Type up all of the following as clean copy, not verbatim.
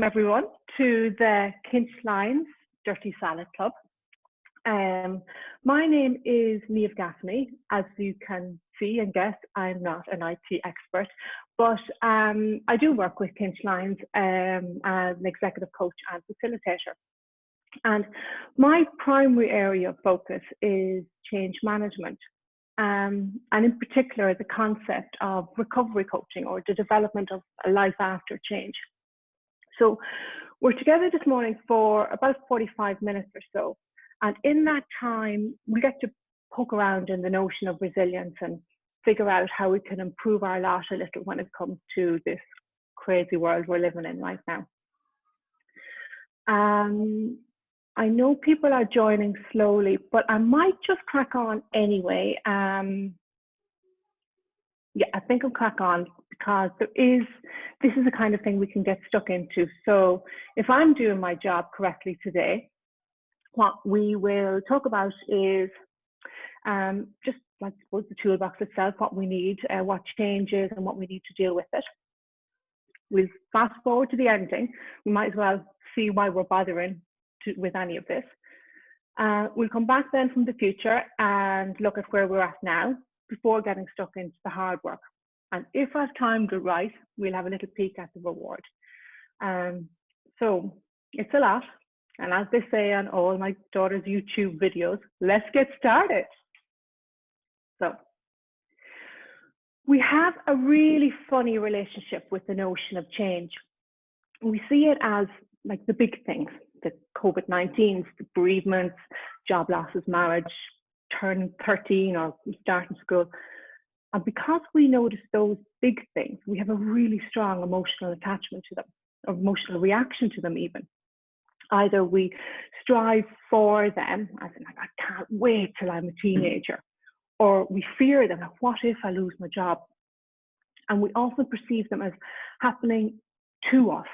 everyone to the Kinch Lines Dirty Salad Club. My name is Niamh Gaffney. As you can see and guess, I'm not an IT expert, but I do work with Kinch Lines as an executive coach and facilitator. And my primary area of focus is change management, and in particular the concept of recovery coaching or the development of a life after change. So we're together this morning for about 45 minutes or so. And in that time, we get to poke around in the notion of resilience and figure out how we can improve our lot a little when it comes to this crazy world we're living in right now. I know people are joining slowly, but I might just crack on anyway. Yeah, I think I'll crack on because this is the kind of thing we can get stuck into. So if I'm doing my job correctly today, what we will talk about is just, I suppose, the toolbox itself, what we need, what changes and what we need to deal with it. We'll fast forward to the ending. We might as well see why we're bothering with any of this. We'll come back then from the future and look at where we're at now before getting stuck into the hard work. And if I've timed it right, we'll have a little peek at the reward. So it's a lot. And as they say on all my daughter's YouTube videos, let's get started. So we have a really funny relationship with the notion of change. We see it as like the big things, the COVID-19s, the bereavements, job losses, marriage, turning 13 or starting school. And because we notice those big things, we have a really strong emotional attachment to them, or emotional reaction to them even. Either we strive for them, as in like, I can't wait till I'm a teenager, or we fear them, like, what if I lose my job? And we often perceive them as happening to us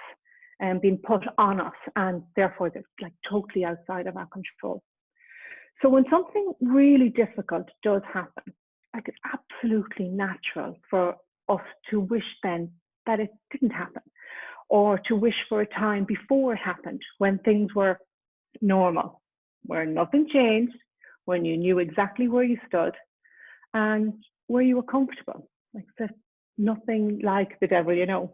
and being put on us, and therefore they're like totally outside of our control. So when something really difficult does happen, like it's absolutely natural for us to wish then that it didn't happen, or to wish for a time before it happened when things were normal, where nothing changed, when you knew exactly where you stood and where you were comfortable, like nothing like the devil, you know.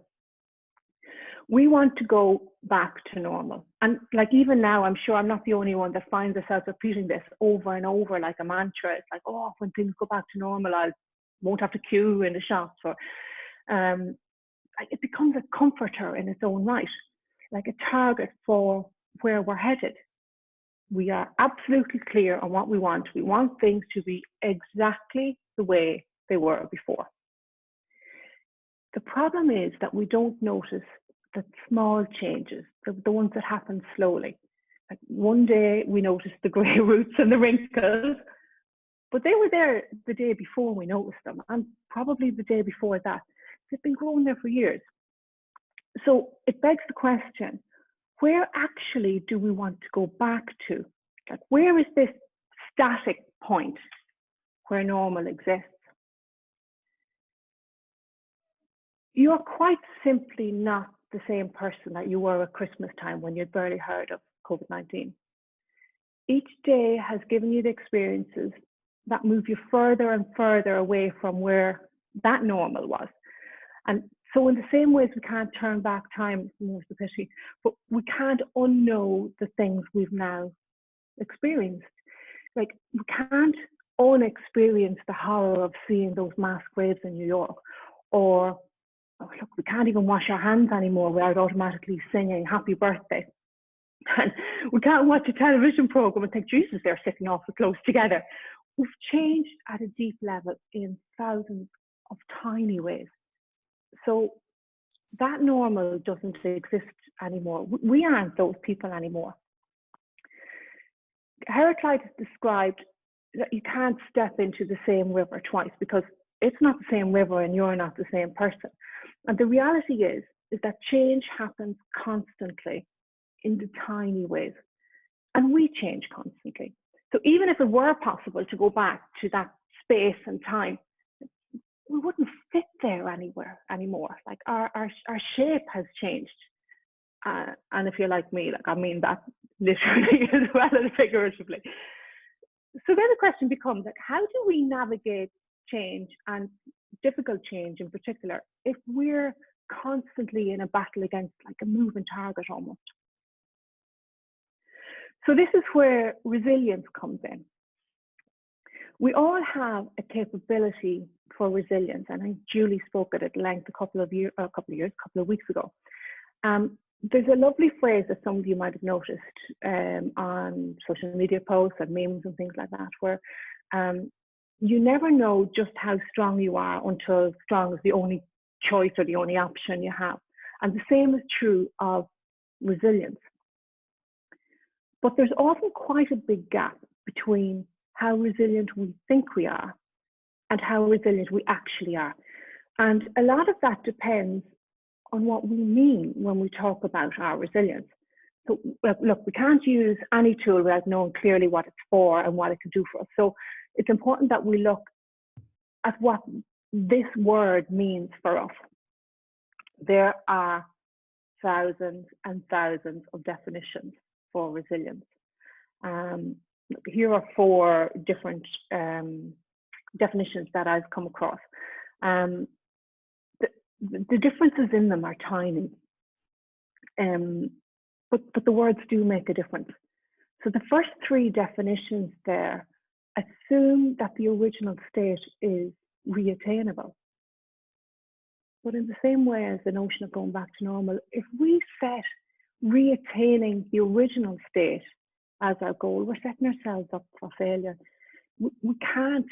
We want to go back to normal. And like even now, I'm sure I'm not the only one that finds themselves repeating this over and over like a mantra. It's like, oh, when things go back to normal, I won't have to queue in the shops. Or it becomes a comforter in its own right, like a target for where we're headed. We are absolutely clear on what we want. We want things to be exactly the way they were before. The problem is that we don't notice the small changes, the ones that happen slowly. Like one day we noticed the grey roots and the wrinkles, but they were there the day before we noticed them, and probably the day before that. They've been growing there for years. So it begs the question, where actually do we want to go back to? Like, where is this static point where normal exists? You're quite simply not the same person that you were at Christmas time when you'd barely heard of COVID-19. Each day has given you the experiences that move you further and further away from where that normal was. And so in the same ways we can't turn back time, more the pity, but we can't unknow the things we've now experienced. Like we can't unexperience the horror of seeing those mass graves in New York, or oh, look, we can't even wash our hands anymore without automatically singing happy birthday. And we can't watch a television program and think, Jesus, they're sitting awfully close together. We've changed at a deep level in thousands of tiny ways. So that normal doesn't exist anymore. We aren't those people anymore. Heraclitus described that you can't step into the same river twice because it's not the same river and you're not the same person. And the reality is that change happens constantly in the tiny ways, and we change constantly. So even if it were possible to go back to that space and time, we wouldn't fit there anymore. Like our shape has changed. And if you're like me, like I mean that literally as well as figuratively. So then the question becomes, like, how do we navigate change, and difficult change in particular, if we're constantly in a battle against like a moving target almost? So this is where resilience comes in. We all have a capability for resilience, and I Julie spoke at length a couple of weeks ago. There's a lovely phrase that some of you might have noticed on social media posts and memes and things like that, where you never know just how strong you are until strong is the only choice or the only option you have. And the same is true of resilience. But there's often quite a big gap between how resilient we think we are and how resilient we actually are. And a lot of that depends on what we mean when we talk about our resilience. So look, we can't use any tool without knowing clearly what it's for and what it can do for us. So it's important that we look at what this word means for us. There are thousands and thousands of definitions for resilience. Here are 4 different definitions that I've come across. The differences in them are tiny, but the words do make a difference. So the first 3 definitions there assume that the original state is reattainable. But in the same way as the notion of going back to normal, if we set reattaining the original state as our goal, we're setting ourselves up for failure. We can't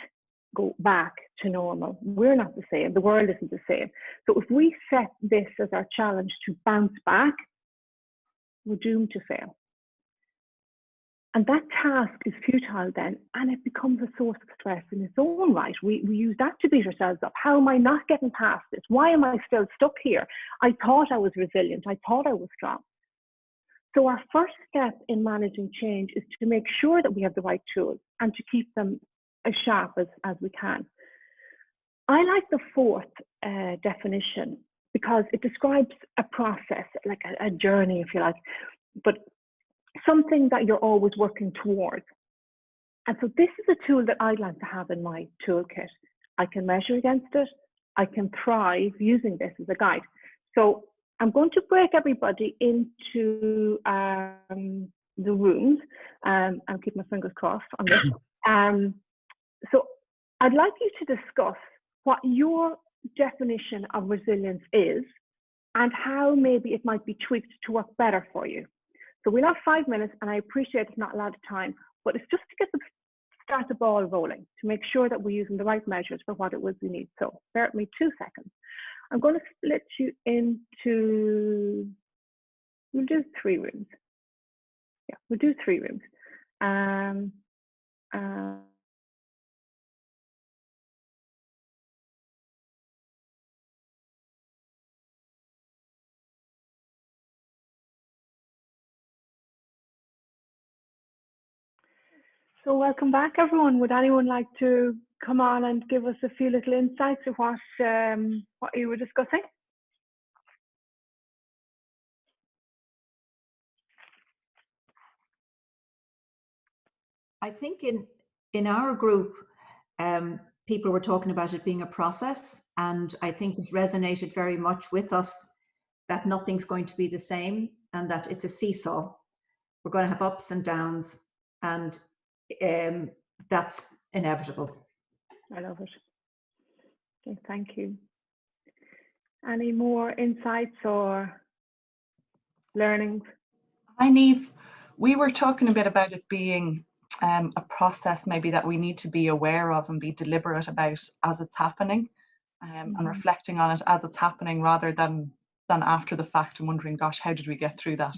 go back to normal. We're not the same. The world isn't the same. So if we set this as our challenge to bounce back, we're doomed to fail. And that task is futile then, and it becomes a source of stress in its own right. We use that to beat ourselves up. How am I not getting past this? Why am I still stuck here? I thought I was resilient. I thought I was strong. So our first step in managing change is to make sure that we have the right tools and to keep them as sharp as we can. I like the 4th definition because it describes a process, like a journey, if you like, but something that you're always working towards. And so this is a tool that I'd like to have in my toolkit. I can measure against it. I can thrive using this as a guide. So I'm going to break everybody into the rooms. I'll keep my fingers crossed on this. So I'd like you to discuss what your definition of resilience is and how maybe it might be tweaked to work better for you. So we'll have 5 minutes, and I appreciate it's not a lot of time, but it's just to start the ball rolling, to make sure that we're using the right measures for what it was we need. So bear with me 2 seconds. I'm going to split you into, we'll do 3 rooms. Yeah, we'll do 3 rooms. So welcome back, everyone. Would anyone like to come on and give us a few little insights of what you were discussing? I think in our group, people were talking about it being a process, and I think it resonated very much with us that nothing's going to be the same and that it's a seesaw. We're going to have ups and downs, and that's inevitable. I love it. Okay, thank you. Any more insights or learnings? Hi, Niamh. We were talking a bit about it being a process maybe that we need to be aware of and be deliberate about as it's happening, and reflecting on it as it's happening rather than after the fact and wondering, gosh, how did we get through that?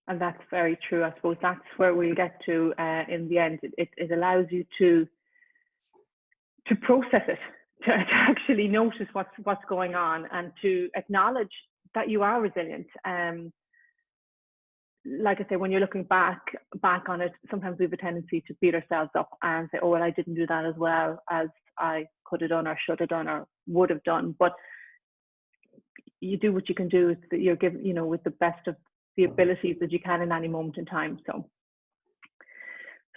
And that's very true. I suppose that's where we'll get to in the end. It allows you to process it, to actually notice what's going on, and to acknowledge that you are resilient. Like I say, when you're looking back on it, sometimes we have a tendency to beat ourselves up and say, oh, well, I didn't do that as well as I could have done or should have done or would have done. But you do what you can do. That you're given, with the best of the abilities that you can in any moment in time. So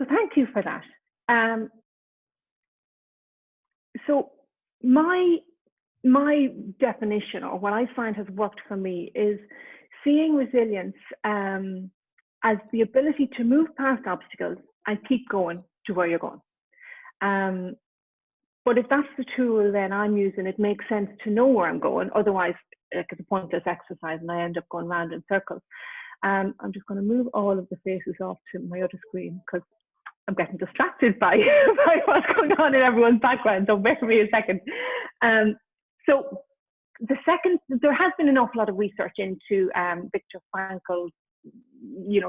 thank you for that. So my definition, or what I find has worked for me, is seeing resilience as the ability to move past obstacles and keep going to where you're going. But if that's the tool then I'm using, it makes sense to know where I'm going. Otherwise, it's a pointless exercise and I end up going round in circles. I'm just going to move all of the faces off to my other screen because I'm getting distracted by what's going on in everyone's background. So bear with me a second. So there has been an awful lot of research into Viktor Frankl's,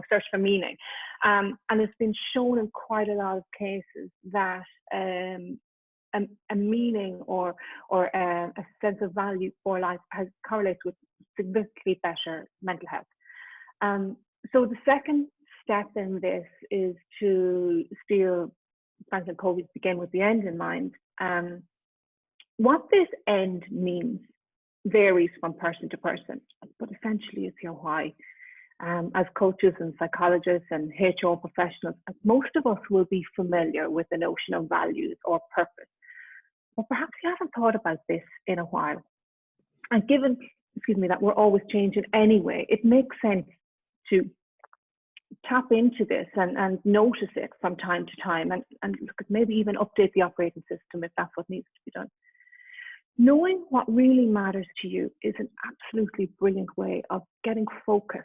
search for meaning. And it's been shown in quite a lot of cases that a meaning or a sense of value for life correlates with significantly better mental health. So the second step in this is to steer Franklin Covey's begin with the end in mind. What this end means varies from person to person, but essentially it's your why. As coaches and psychologists and HR professionals, most of us will be familiar with the notion of values or purpose, but perhaps you haven't thought about this in a while. And given, that we're always changing anyway, it makes sense to tap into this and notice it from time to time and look at, maybe even update the operating system if that's what needs to be done. Knowing what really matters to you is an absolutely brilliant way of getting focus,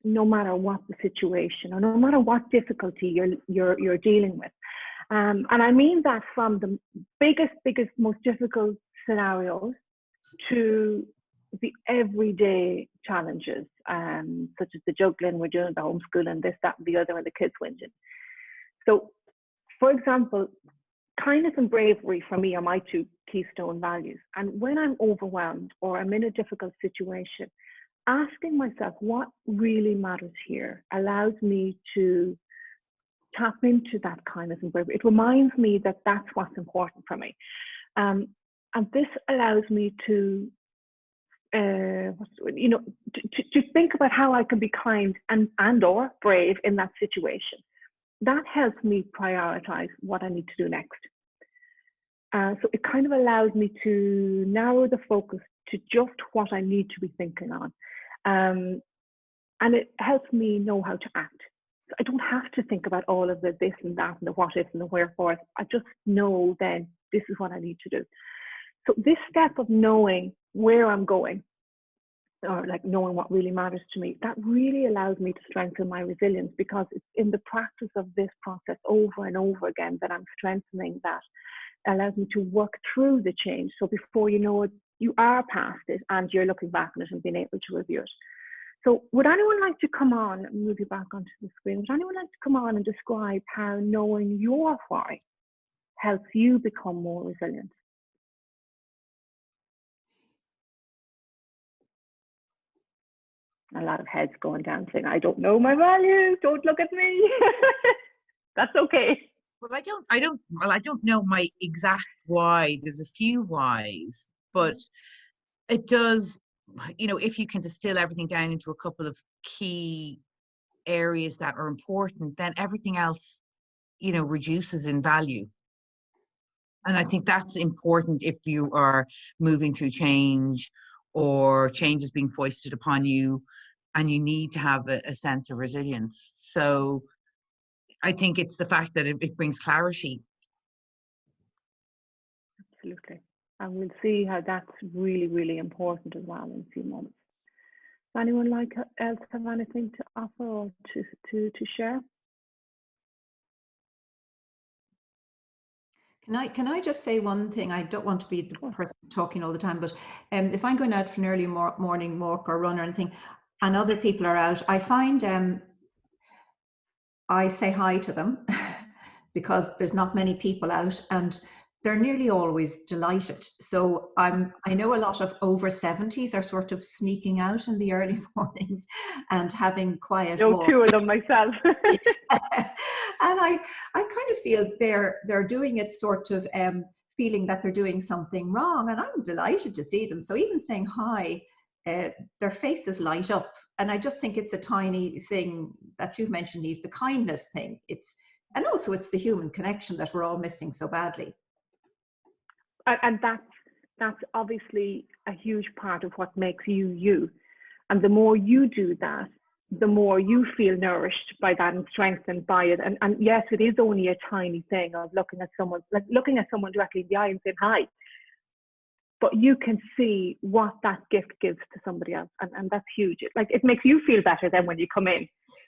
no matter what the situation or no matter what difficulty you're dealing with. And I mean that from the biggest, most difficult scenarios to the everyday challenges, such as the juggling we're doing, the homeschooling, this, that, and the other, and the kids whinging. So, for example, kindness and bravery for me are my two keystone values. And when I'm overwhelmed or I'm in a difficult situation, asking myself what really matters here allows me to tap into that kindness and bravery. It reminds me that that's what's important for me. And this allows me to think about how I can be kind and or brave in that situation. That helps me prioritize what I need to do next. So it kind of allows me to narrow the focus to just what I need to be thinking on. And it helps me know how to act. So I don't have to think about all of the this and that and the what ifs and the wherefores. I just know then this is what I need to do. So this step of knowing where I'm going, or like knowing what really matters to me, that really allows me to strengthen my resilience, because it's in the practice of this process over and over again that I'm strengthening that. It allows me to work through the change. So before you know it, you are past it and you're looking back on it and being able to review it. So would anyone like to come on and move you back onto the screen? Would anyone like to come on and describe how knowing your why helps you become more resilient? A lot of heads going down saying, I don't know my values, don't look at me. That's okay. Well, I don't know my exact why. There's a few whys, but it does, if you can distill everything down into a couple of key areas that are important, then everything else, reduces in value. And I think that's important if you are moving through change or change is being foisted upon you and you need to have a sense of resilience. So I think it's the fact that it brings clarity. Absolutely. And we'll see how that's really, really important as well in a few moments. Does anyone else have anything to offer or to share? Can I just say one thing? I don't want to be the person talking all the time, but if I'm going out for an early morning walk or run or anything, and other people are out, I find I say hi to them because there's not many people out, and they're nearly always delighted. So I know a lot of over 70s are sort of sneaking out in the early mornings and having quiet walks. Two of them myself. And I kind of feel they're doing it sort of feeling that they're doing something wrong, and I'm delighted to see them. So even saying hi their faces light up. And I just think it's a tiny thing that you've mentioned, Niamh, the kindness thing. And also it's the human connection that we're all missing so badly. And that's obviously a huge part of what makes you you. And the more you do that, the more you feel nourished by that and strengthened by it. And yes, it is only a tiny thing of looking at someone directly in the eye and saying hi. But you can see what that gift gives to somebody else, and that's huge. It makes you feel better then when you come in.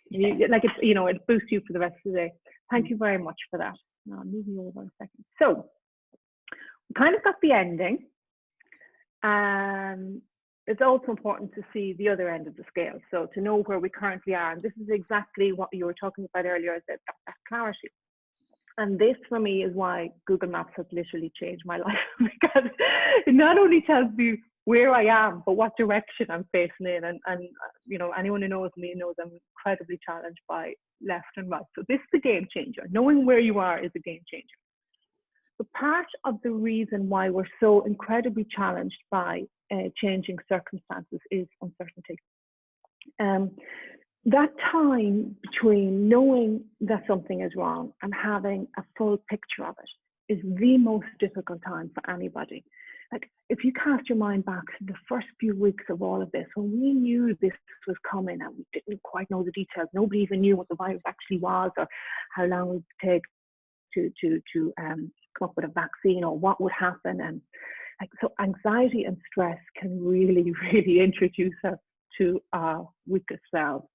Yes. It boosts you for the rest of the day. Thank you very much for that. Now I'm moving over a second. So we kind of got the ending. It's also important to see the other end of the scale. So to know where we currently are, and this is exactly what you were talking about earlier, that clarity. And this for me is why Google Maps has literally changed my life, because it not only tells me where I am, but what direction I'm facing in. And anyone who knows me knows I'm incredibly challenged by left and right. So this is a game changer. Knowing where you are is a game changer. But part of the reason why we're so incredibly challenged by changing circumstances is uncertainty. That time between knowing that something is wrong and having a full picture of it is the most difficult time for anybody. Like, if you cast your mind back to the first few weeks of all of this, when we knew this was coming and we didn't quite know the details, nobody even knew what the virus actually was or how long it would take to come up with a vaccine or what would happen. And so anxiety and stress can really, really introduce us to our weakest selves.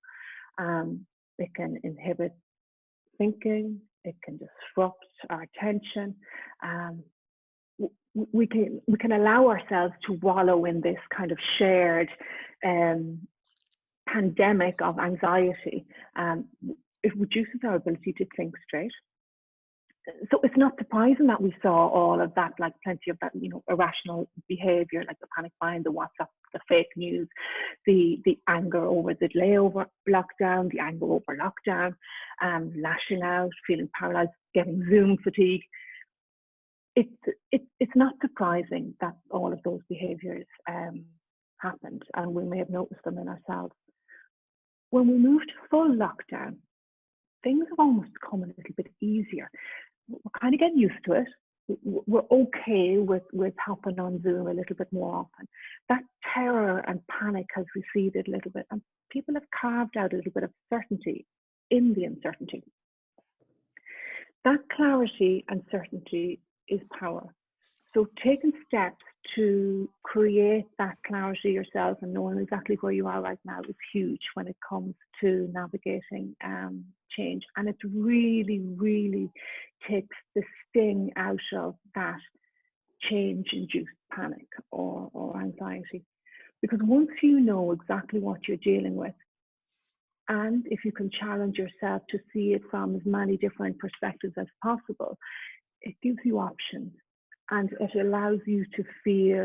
It can inhibit thinking, it can disrupt our attention. We can allow ourselves to wallow in this kind of shared pandemic of anxiety. It reduces our ability to think straight. So it's not surprising that we saw all of that, like plenty of that, irrational behavior, like the panic buying, the WhatsApp, the fake news, the anger over the delay over lockdown, the anger over lockdown, lashing out, feeling paralyzed, getting Zoom fatigue. It's not surprising that all of those behaviors happened, and we may have noticed them in ourselves. When we moved to full lockdown, things have almost become a little bit easier. We're kind of getting used to it. We're okay with hopping on Zoom a little bit more often. That terror and panic has receded a little bit, and people have carved out a little bit of certainty in the uncertainty. That clarity and certainty is power. So taking steps to create that clarity yourself and knowing exactly where you are right now is huge when it comes to navigating change. And it really, really takes the sting out of that change-induced panic or anxiety. Because once you know exactly what you're dealing with, and if you can challenge yourself to see it from as many different perspectives as possible, it gives you options. And it allows you to feel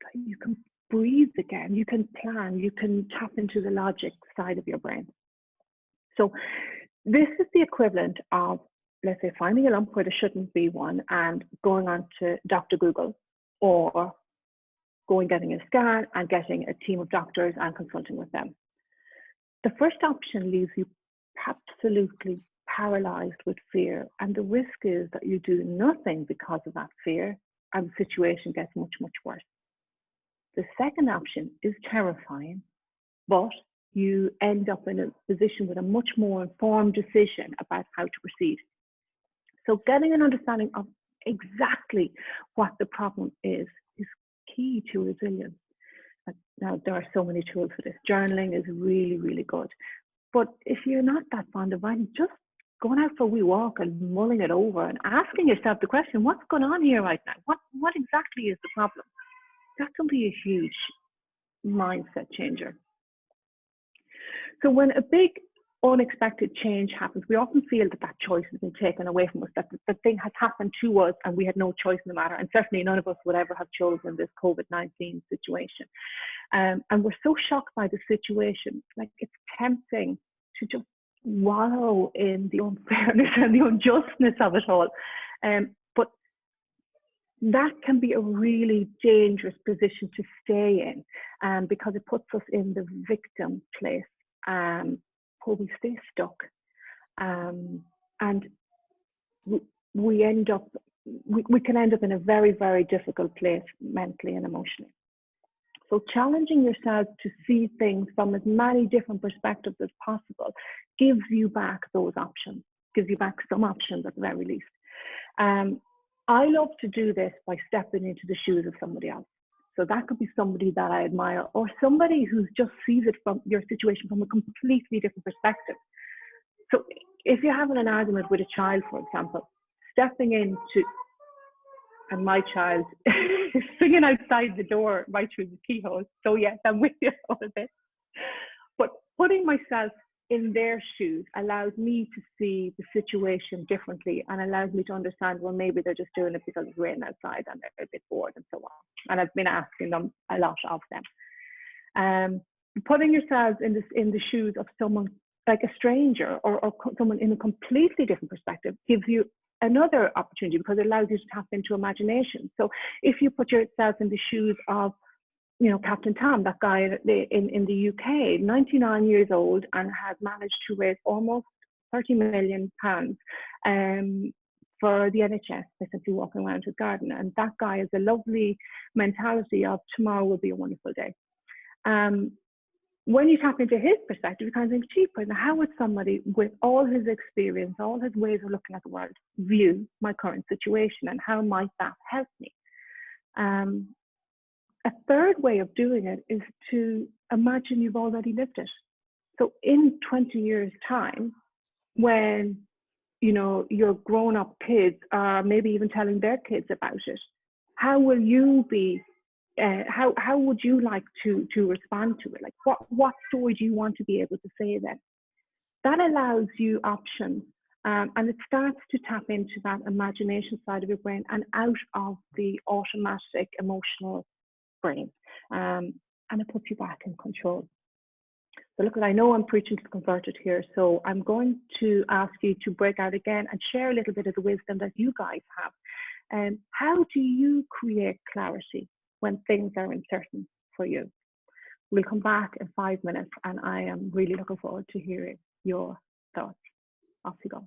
like you can breathe again, you can plan, you can tap into the logic side of your brain. So this is the equivalent of, let's say, finding a lump where there shouldn't be one and going on to Dr. Google, or getting a scan and getting a team of doctors and consulting with them. The first option leaves you absolutely paralyzed with fear, and the risk is that you do nothing because of that fear and the situation gets much, much worse. The second option is terrifying, but you end up in a position with a much more informed decision about how to proceed. So getting an understanding of exactly what the problem is key to resilience. Now, there are so many tools for this. Journaling is really, really good. But if you're not that fond of writing, just going out for a wee walk and mulling it over and asking yourself the question, what's going on here right now? What exactly is the problem? That can be a huge mindset changer. So when a big unexpected change happens, we often feel that choice has been taken away from us, that the thing has happened to us and we had no choice in the matter. And certainly none of us would ever have chosen this COVID-19 situation. And we're so shocked by the situation, like it's tempting to just wallow in the unfairness and the unjustness of it all. But that can be a really dangerous position to stay in, because it puts us in the victim place, where we stay stuck, and we end up, we can end up in a very, very difficult place mentally and emotionally. So challenging yourself to see things from as many different perspectives as possible gives you back those options, gives you back some options at the very least. I love to do this by stepping into the shoes of somebody else. So that could be somebody that I admire, or somebody who just sees it from your situation from a completely different perspective. So if you're having an argument with a child, for example, stepping into, and my child is singing outside the door right through the keyhole. So yes, I'm with you a little bit. But putting myself in their shoes allows me to see the situation differently, and allows me to understand, well, maybe they're just doing it because it's raining outside and they're a bit bored and so on. And I've been asking them a lot of them. Putting yourselves in the shoes of someone like a stranger, or someone in a completely different perspective, gives you another opportunity, because it allows you to tap into imagination. So if you put yourself in the shoes of, you know, Captain Tom, that guy in the UK, 99 years old, and has managed to raise almost £30 million for the NHS by simply walking around his garden. And that guy has a lovely mentality of tomorrow will be a wonderful day. When you tap into his perspective, you kind of think, gee, how would somebody with all his experience, all his ways of looking at the world, view my current situation, and how might that help me? A third way of doing it is to imagine you've already lived it. So in 20 years' time, when, you know, your grown-up kids are maybe even telling their kids about it, how will you be? How would you like to respond to it? Like, what story do you want to be able to say then? That allows you options, and it starts to tap into that imagination side of your brain and out of the automatic emotional brain, and it puts you back in control. So look, I know I'm preaching to the converted here, so I'm going to ask you to break out again and share a little bit of the wisdom that you guys have. And how do you create clarity when things are uncertain for you? We'll come back in 5 minutes, and I am really looking forward to hearing your thoughts. Off you go.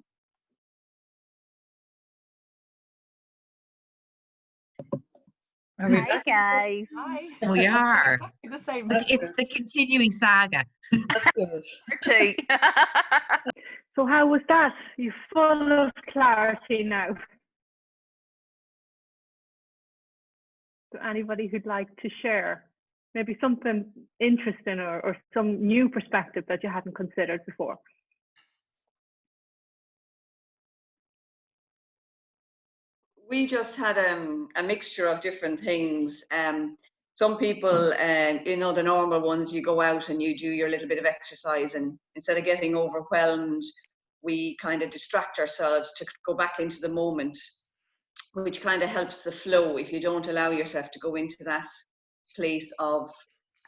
Hi guys. Hi. We are. Exactly the same. It's the continuing saga. That's good. So how was that? You're full of clarity now. So anybody who'd like to share maybe something interesting or some new perspective that you hadn't considered before? We just had a mixture of different things. Some people, you know, the normal ones, you go out and you do your little bit of exercise, and instead of getting overwhelmed, we kind of distract ourselves to go back into the moment, which kind of helps the flow if you don't allow yourself to go into that place of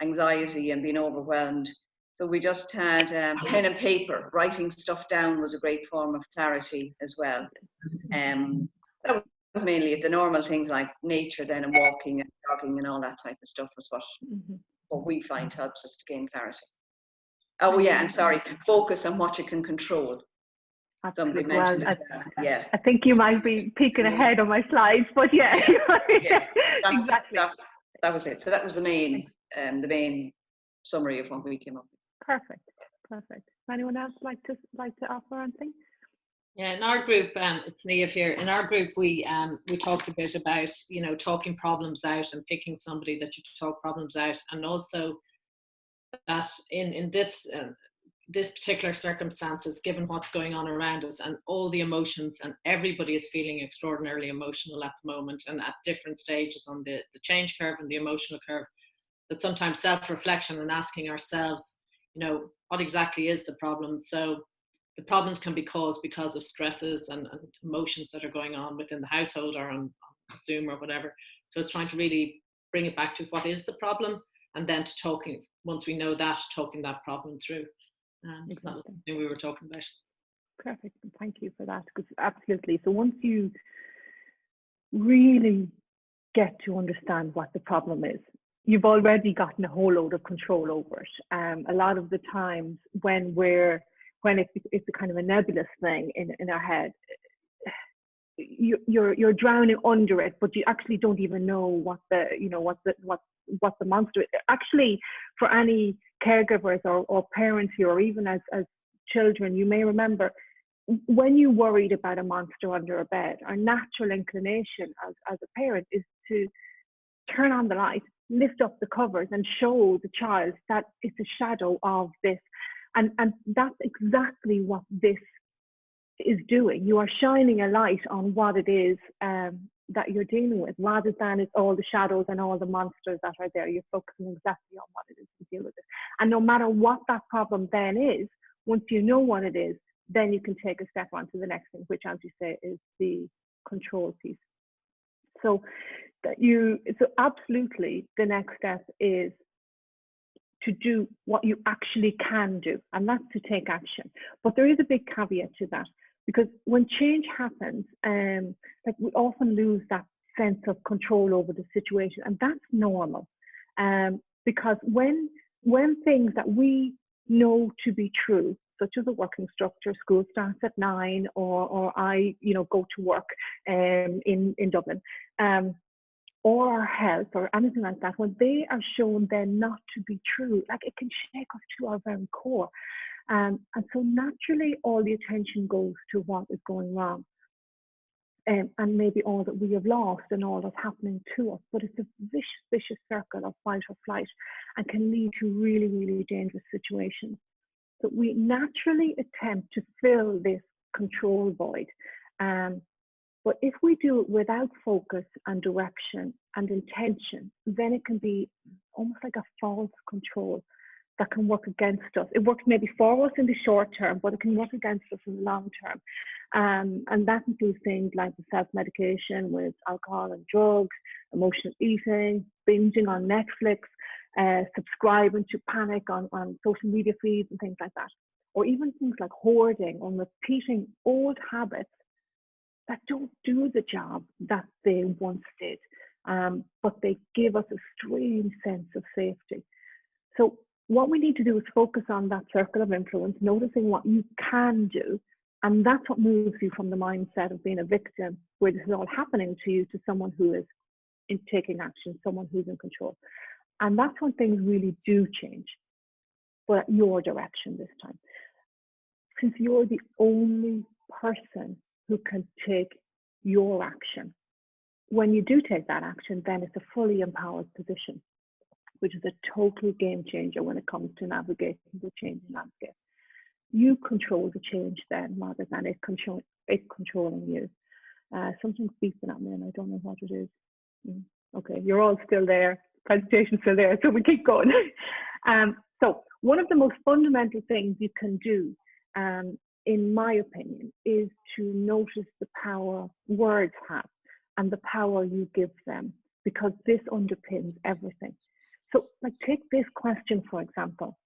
anxiety and being overwhelmed. So we just had pen and paper. Writing stuff down was a great form of clarity as well. That was mainly the normal things like nature then, and walking and jogging and all that type of stuff was what we find helps us to gain clarity. Oh yeah, and sorry, focus on what you can control. Somebody mentioned as well. Yeah. I think you might be peeking ahead on my slides, but yeah. Yeah, exactly. That was it. So that was the main summary of what we came up with. Perfect. Anyone else like to offer anything? Yeah, in our group, it's Niamh here. In our group, we talked a bit about, you know, talking problems out and picking somebody that you talk problems out, and also that in this particular circumstances, given what's going on around us and all the emotions, and everybody is feeling extraordinarily emotional at the moment and at different stages on the change curve and the emotional curve, that sometimes self-reflection and asking ourselves, you know, what exactly is the problem? So the problems can be caused because of stresses and emotions that are going on within the household or on Zoom or whatever. So it's trying to really bring it back to what is the problem, and then to talking, once we know that, talking that problem through. So that was something we were talking about. Perfect. Thank you for that. Because absolutely. So once you really get to understand what the problem is. You've already gotten a whole load of control over it. A lot of the times when it's a kind of a nebulous thing in our head, you're drowning under it, but you actually don't even know what the monster is. Actually, for any caregivers or parents here, or even as children, you may remember when you worried about a monster under a bed, our natural inclination as a parent is to turn on the light, lift up the covers, and show the child that it's a shadow of this. And that's exactly what this is doing. You are shining a light on what it is that you're dealing with, rather than it's all the shadows and all the monsters that are there. You're focusing exactly on what it is to deal with it. And no matter what that problem then is, once you know what it is, then you can take a step on to the next thing, which, as you say, is the control piece. So absolutely the next step is to do what you actually can do, and that's to take action. But there is a big caveat to that, because when change happens, like we often lose that sense of control over the situation, and that's normal. Because when things that we know to be true, such as a working structure, school starts at 9, or I, go to work in Dublin, or our health or anything like that, when they are shown then not to be true, like it can shake us to our very core. And so naturally all the attention goes to what is going wrong, and maybe all that we have lost and all that's happening to us. But it's a vicious circle of fight or flight, and can lead to really, really dangerous situations. So we naturally attempt to fill this control void. But if we do it without focus and direction and intention, then it can be almost like a false control that can work against us. It works maybe for us in the short term, but it can work against us in the long term. And that includes things like the self-medication with alcohol and drugs, emotional eating, binging on Netflix, subscribing to panic on social media feeds and things like that. Or even things like hoarding or repeating old habits that don't do the job that they once did, but they give us a strange sense of safety. So what we need to do is focus on that circle of influence, noticing what you can do, and that's what moves you from the mindset of being a victim, where this is all happening to you, to someone who is taking action, someone who's in control. And that's when things really do change, but your direction this time. Since you're the only person who can take your action. When you do take that action, then it's a fully empowered position, which is a total game changer when it comes to navigating the changing landscape. You control the change then, rather than it controlling you. Something's beeping at me and I don't know what it is. Okay, you're all still there, presentation's still there, so we keep going. So one of the most fundamental things you can do, in my opinion, is to notice the power words have and the power you give them, because this underpins everything. So like, take this question, for example.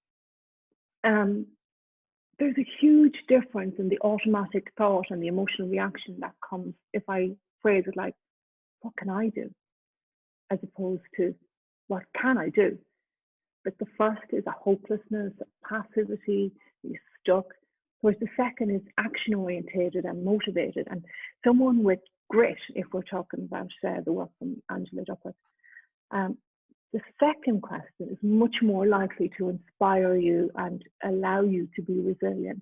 There's a huge difference in the automatic thought and the emotional reaction that comes if I phrase it like, what can I do? As opposed to, what can I do? But the first is a hopelessness, a passivity, you're stuck. Whereas the second is action orientated and motivated, and someone with grit, if we're talking about the work from Angela Duckworth. The second question is much more likely to inspire you and allow you to be resilient,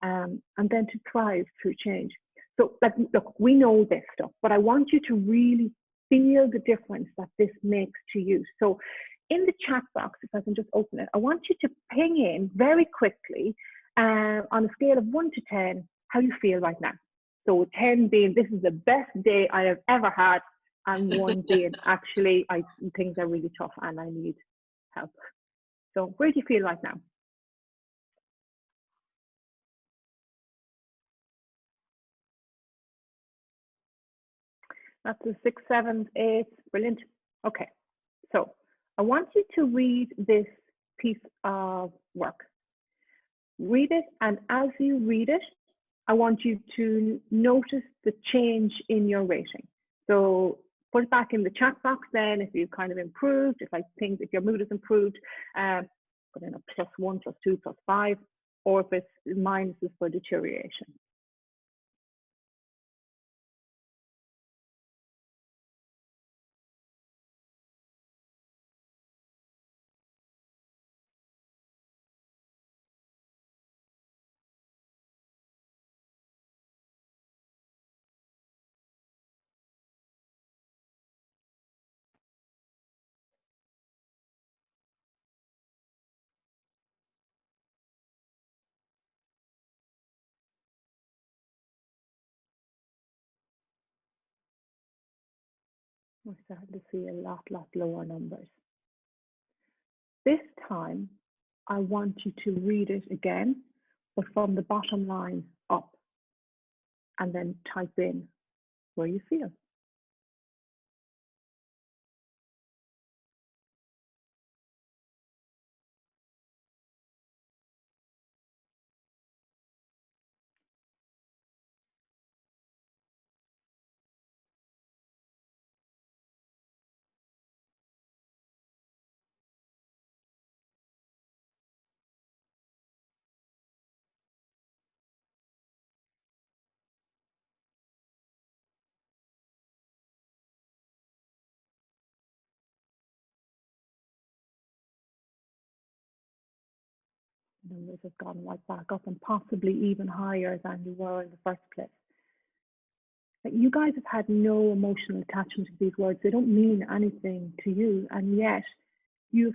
and then to thrive through change. So look, we know this stuff, but I want you to really feel the difference that this makes to you. So in the chat box, if I can just open it, I want you to ping in very quickly, on a scale of 1 to 10, how you feel right now. So 10 being, this is the best day I have ever had, and 1 being, actually, things are really tough and I need help. So where do you feel right now? That's a 6, 7, 8, brilliant. Okay, so I want you to read this piece of work. Read it, and as you read it, I want you to notice the change in your rating. So put it back in the chat box then if you've kind of improved, if your mood has improved, put in a +1, +2, +5, or if it's minuses for deterioration. We're starting to see a lot lower numbers. This time, I want you to read it again, but from the bottom line up, and then type in where you feel. Numbers have gone right back up and possibly even higher than you were in the first place. You guys have had no emotional attachment to these words. They don't mean anything to you, and yet you've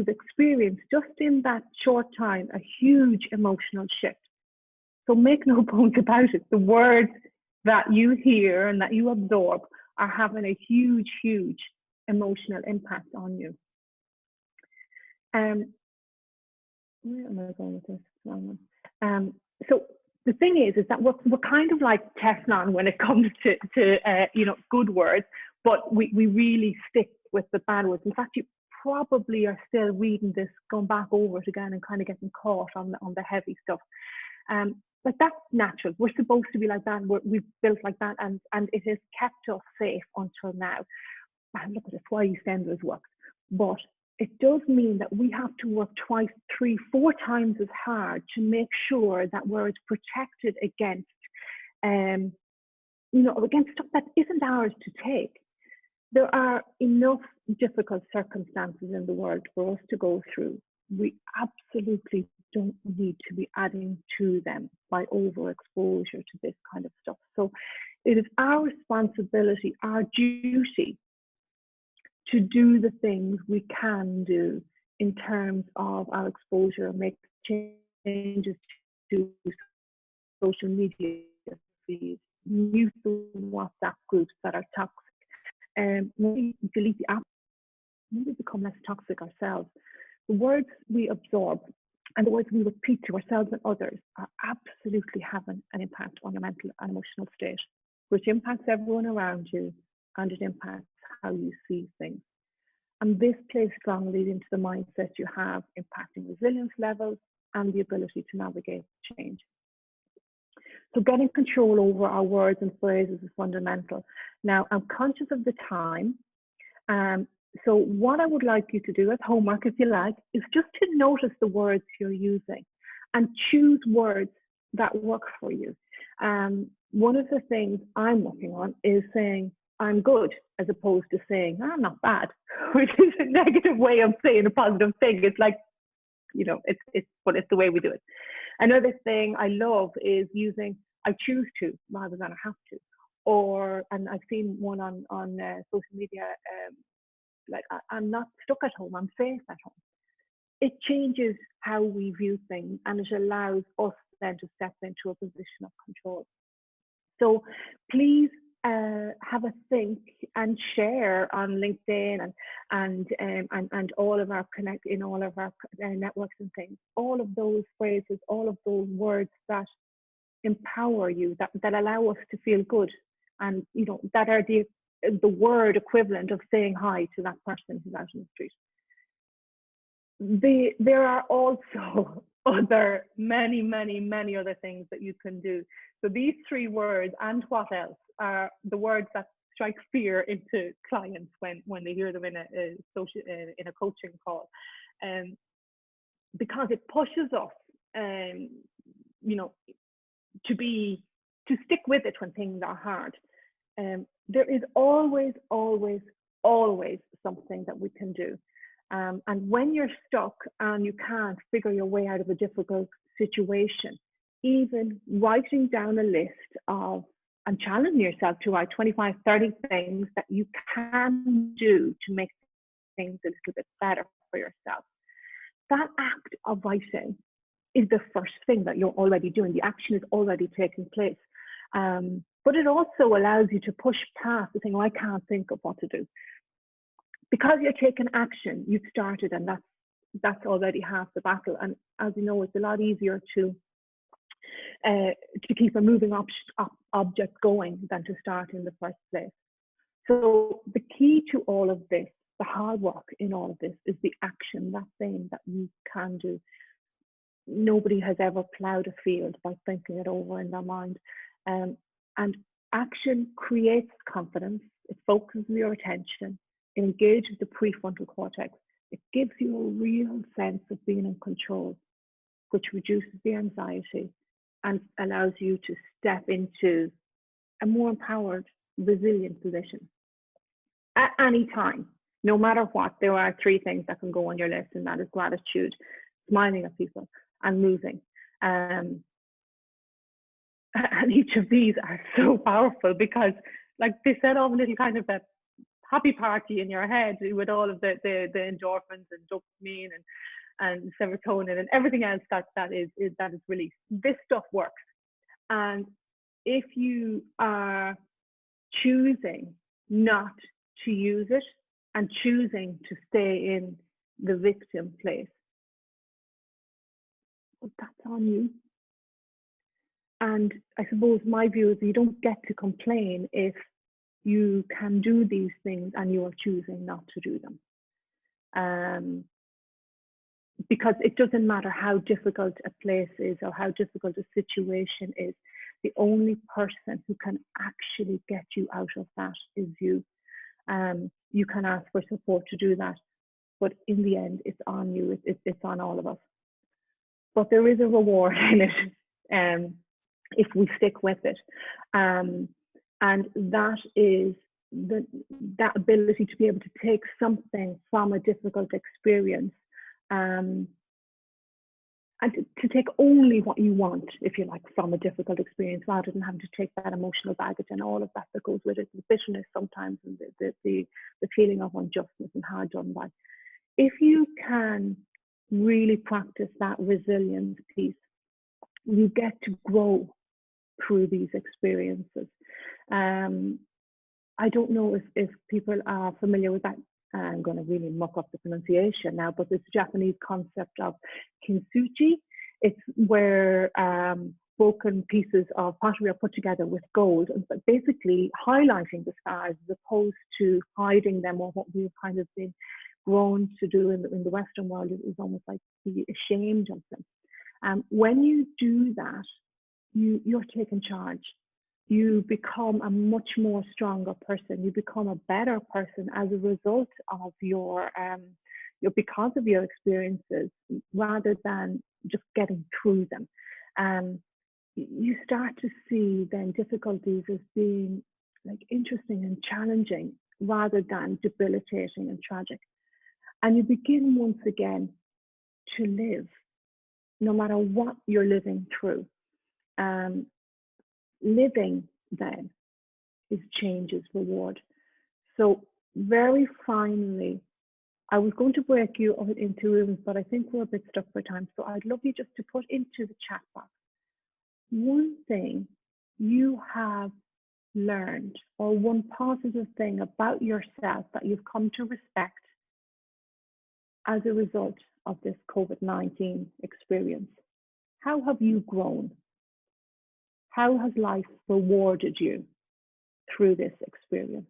experienced just in that short time a huge emotional shift. So make no bones about it. The words that you hear and that you absorb are having a huge emotional impact on you. Where am I going with this? So the thing is that we're kind of like Teflon when it comes to good words, but we really stick with the bad words. In fact, you probably are still reading this, going back over it again, and kind of getting caught on the heavy stuff. But that's natural. We're supposed to be like that. We've built like that, and it has kept us safe until now. And look at this, why EastEnders works. But it does mean that we have to work 2, 3, 4 times as hard to make sure that we're as protected against, against stuff that isn't ours to take. There are enough difficult circumstances in the world for us to go through. We absolutely don't need to be adding to them by overexposure to this kind of stuff. So it is our responsibility, our duty, to do the things we can do in terms of our exposure, make changes to social media feeds, mute the WhatsApp groups that are toxic, maybe delete the app, maybe become less toxic ourselves. The words we absorb and the words we repeat to ourselves and others are absolutely having an impact on your mental and emotional state, which impacts everyone around you, and it impacts how you see things. And this plays strongly into the mindset you have, impacting resilience levels and the ability to navigate change. So getting control over our words and phrases is fundamental. Now, I'm conscious of the time. So what I would like you to do as homework, if you like, is just to notice the words you're using and choose words that work for you. One of the things I'm working on is saying, I'm good, as opposed to saying, I'm not bad, which is a negative way of saying a positive thing. It's like, but it's the way we do it. Another thing I love is using, I choose to, rather than I have to. And I've seen one on social media, like, I'm not stuck at home, I'm safe at home. It changes how we view things, and it allows us then to step into a position of control. So please have a think and share on LinkedIn and all of our in all of our networks and things, all of those phrases, all of those words that empower you, that allow us to feel good, and that are the word equivalent of saying hi to that person who's out in the street. There are also many other things that you can do. So these 3 words and what else are the words that strike fear into clients when they hear them in a coaching call, because it pushes us, you know, to stick with it when things are hard. There is always something that we can do. And when you're stuck and you can't figure your way out of a difficult situation, even writing down a list of, and challenging yourself to write 25, 30 things that you can do to make things a little bit better for yourself. That act of writing is the first thing that you're already doing. The action is already taking place. But it also allows you to push past the thing, oh, I can't think of what to do. Because you're taking action, you've started, and that's already half the battle. And as you know, it's a lot easier to keep a moving object going than to start in the first place. So the key to all of this, the hard work in all of this, is the action, that thing that you can do. Nobody has ever plowed a field by thinking it over in their mind. And action creates confidence. It focuses your attention. It engages the prefrontal cortex. It gives you a real sense of being in control, which reduces the anxiety and allows you to step into a more empowered, resilient position. At any time, no matter what, there are 3 things that can go on your list, and that is gratitude, smiling at people, and moving. And each of these are so powerful because, like, they set off a little kind of a happy party in your head with all of the endorphins and dopamine and serotonin and everything else that is released. This stuff works. And if you are choosing not to use it and choosing to stay in the victim place, well, that's on you. And I suppose my view is you don't get to complain if you can do these things and you are choosing not to do them. Because it doesn't matter how difficult a place is or how difficult a situation is, the only person who can actually get you out of that is you. You can ask for support to do that, but in the end, it's on you. It's on all of us. But there is a reward in it if we stick with it. And that is that ability to be able to take something from a difficult experience and to take only what you want, if you like, from a difficult experience, rather than having to take that emotional baggage and all of that goes with it, the bitterness sometimes, and the feeling of injustice and hard done by. If you can really practice that resilience piece, you get to grow through these experiences. I don't know if people are familiar with that. I'm going to really muck up the pronunciation now, but it's a Japanese concept of kintsugi. It's where broken pieces of pottery are put together with gold, but basically highlighting the scars as opposed to hiding them, or what we've kind of been grown to do in the Western world is almost like be ashamed of them. When you do that, you're taking charge. You become a much more stronger person. You become a better person as a result of because of your experiences, rather than just getting through them. You start to see then difficulties as being like interesting and challenging, rather than debilitating and tragic. And you begin once again to live, no matter what you're living through. Living then is change's reward. So very finally, I was going to break you into rooms, but I think we're a bit stuck for time. So I'd love you just to put into the chat box one thing you have learned, or one positive thing about yourself that you've come to respect as a result of this COVID-19 experience. How have you grown? How has life rewarded you through this experience?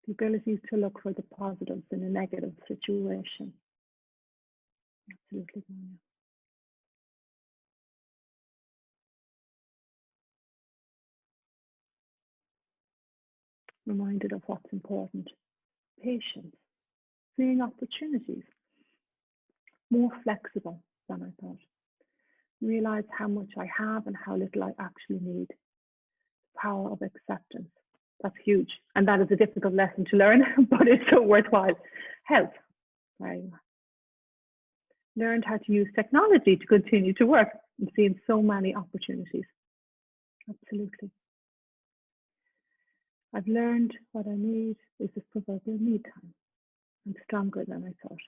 The ability to look for the positives in a negative situation. Absolutely, Tanya. Reminded of what's important. Patience, seeing opportunities, more flexible than I thought. Realize how much I have and how little I actually need. The power of acceptance. That's huge. And that is a difficult lesson to learn, but it's so worthwhile. Health. Right. Learned how to use technology to continue to work. I'm seeing so many opportunities. Absolutely. I've learned what I need is this proverbial me time. I'm stronger than I thought.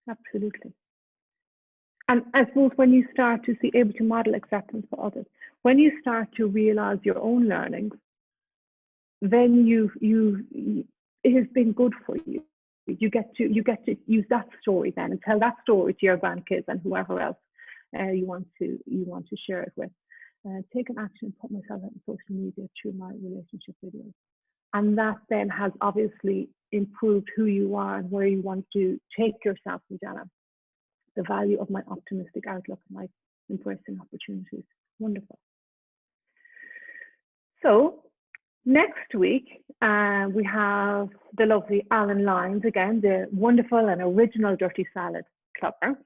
Absolutely. And I suppose when you start to be able to model acceptance for others, when you start to realize your own learnings, then it has been good for you. You get to use that story then and tell that story to your grandkids and whoever else you want to share it with. Take an action and put myself out on social media through my relationship videos. And that then has obviously improved who you are and where you want to take yourself, Jenna. The value of my optimistic outlook and my embracing opportunities. Wonderful. So next week, we have the lovely Alan Lyons again, the wonderful and original Dirty Salad Clubber.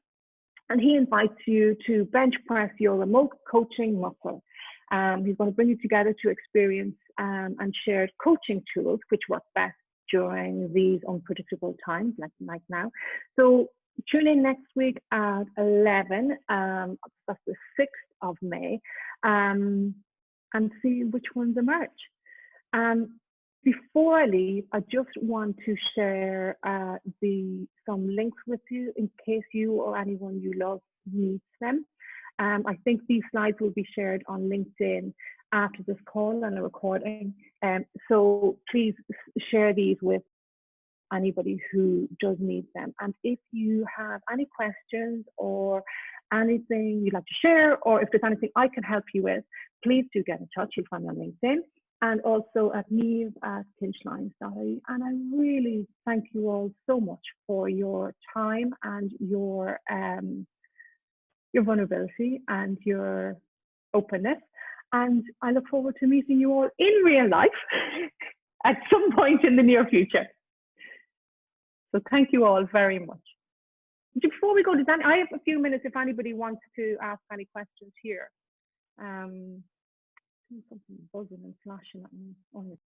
And he invites you to bench press your remote coaching muscle. He's going to bring you together to experience and share coaching tools which work best during these unpredictable times like now. So tune in next week at 11, that's the 6th of May, and see which ones emerge. Before I leave, I just want to share some links with you in case you or anyone you love needs them. I think these slides will be shared on LinkedIn after this call and a recording. So please share these with anybody who does need them. And if you have any questions or anything you'd like to share, or if there's anything I can help you with, please do get in touch. You'll find me on LinkedIn and also at niamh@kinchlines.ie. And I really thank you all so much for your time and your vulnerability and your openness. And I look forward to meeting you all in real life at some point in the near future. So thank you all very much. Before we go to Danny, I have a few minutes if anybody wants to ask any questions here. Something buzzing and flashing at me.